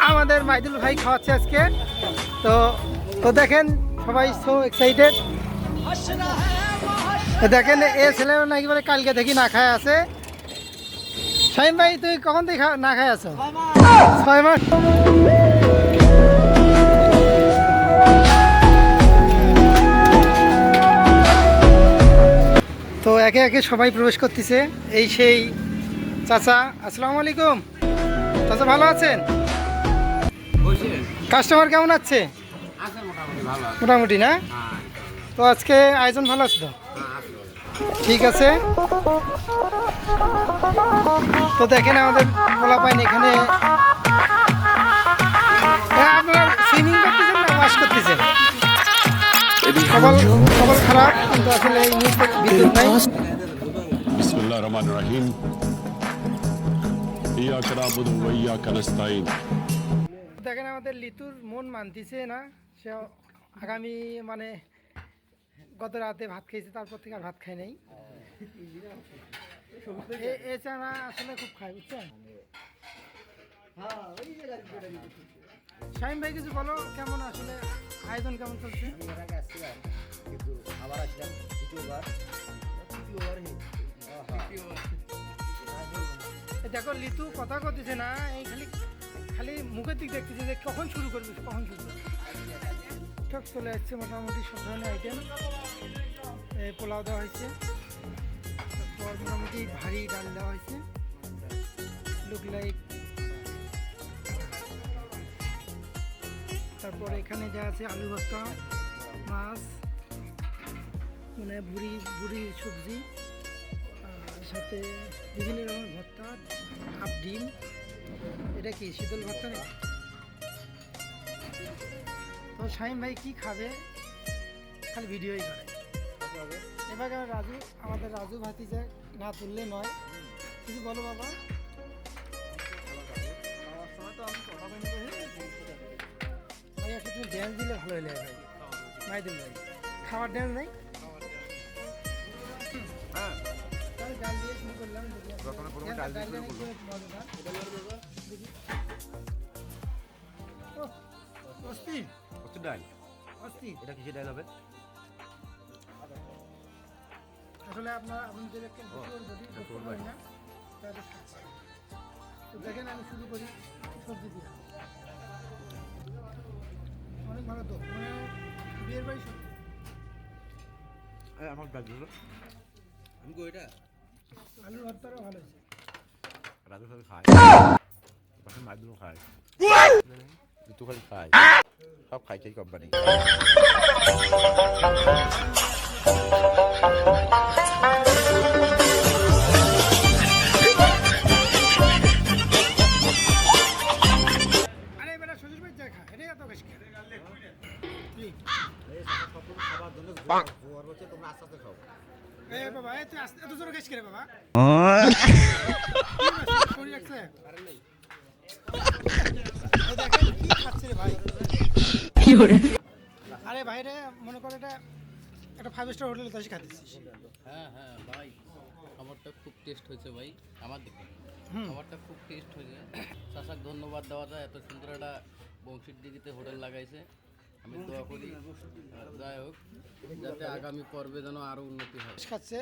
আমাদের মাইদুল ভাই খাওয়াচ্ছে আজকে। তো তো দেখেন সবাই সো এক্সাইটেড। দেখেন এ ছেলে নাকি বলে কালকে দেখি না খায় আছে। শাহিম ভাই তুই কখন থেকে না খায় আছো? 6 মাস। তো একে একে সবাই প্রবেশ করতেছে। এই সেই চাচা, আসসালামু আলাইকুম। চাচা ভালো আছেন? কাস্টমার কেমন আছে? মোটামুটি না? তো আজকে আয়োজন ভালো আছে তো? ঠিক আছে। তো দেখেন আমাদের বলা পাইনি এখানে আপনারা সুইমিং করতেছেন না ওয়াশ করতেছেন? খবর খারাপ, কিন্তু আসলে এই মুহূর্তে বিদ্যুৎ নাই। বিসমিল্লাহির রহমানির রহিম। ইয়াকা নাবুদু ওয়া ইয়াকা নাস্তাইন। দেখেন আমাদের লিতুর মন মানতেছে না, সে আগামী মানে গত রাতে ভাত খেয়েছে, তারপর থেকে আর ভাত খাই নাই। এ চানা আসলে খুব খায়, বুঝছেন? শাহিম ভাই কিছু বলো, কেমন আসলে আয়োজন কেমন চলছে? দেখো লিতু কথা করতেছে না, এই খালি খালি মুখের দিক দেখতেছে যে কখন শুরু করবি কখন শুরু করবি। ঠিক চলে যাচ্ছে মোটামুটি সব ধরনের আইটেম। পোলাও দেওয়া হয়েছে, তারপর মোটামুটি ভারী ডাল দেওয়া হয়েছে, লুক লাইক। তারপর এখানে যা আছে আলু ভর্তা, মাছ, মানে বুড়ি সবজি, সাথে বিভিন্ন রকমের ভর্তা, হাফ ডিম। এটা কি শীতল ভর্তা নাকি? তো শাহিম ভাই কি খাবে, খালি ভিডিওই করে। এবার রাজু, আমাদের রাজু ভাতিজা না তুললে নয়। কিছু বলো বাবা। ভাই একটা তুমি ড্যান্স দিলে ভালো হলে ভাই, মাইদুল ভাই খাওয়ার ড্যান্স নেই? গান দিয়ে শুরু করলাম। আসলে আপনাদের দেখেন আমি শুরু করি সবজি দিয়ে। অনেক ভালো তো, মানে বিয়ের বাড়ি সবজি। আমার আলুর ভর্তারও ভালো হয়েছে। রাজু খালি খায়, মাইদুল খায়, ঋতু খালি খায়, সব খাই খাই কোম্পানি। আরে বেটা শ্বশুর বাড়ি যা খা, এটাই এত বেশি বাবা। তুই এত জোর খাইস রে বাবা? শরীর রাখছে কি খাচ্ছে রে ভাই? আরে ভাই রে, মনে করে এটা একটা 5 স্টার হোটেলে তাই খাচ্ছিস। হ্যাঁ হ্যাঁ ভাই, খাবারটা খুব টেস্ট হয়েছে ভাই। আমার দিকে খাবারটা খুব টেস্ট হয়েছে। চাচাক ধন্যবাদ দেওয়া যায়, এত সুন্দর একটা বংশীর দিঘিতে হোটেল লাগাইছে। আমি দোয়া করি যাই হোক, যাতে আগামী পর্বে যেন আরো উন্নতি হয়। খাচ্ছে,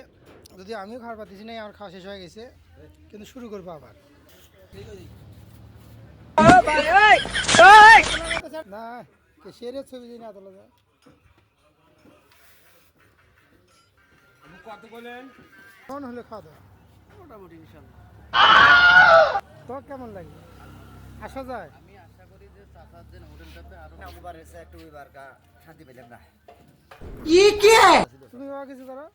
যদি আমিও খাবার পাচ্ছি না, আমার খাওয়া শেষ হয়ে গেছে, কিন্তু শুরু করবো আবার। না শেরের ছবি দিন আদালত কেমন হলে খাওয়া দাওয়া? মোটামুটি ইনশাল্লাহ। তো কেমন লাগে, আসা যায়? আমি আশা করি যে চাচার যে হোটেলটাতে আরো তুমি বাবা কিছু করো।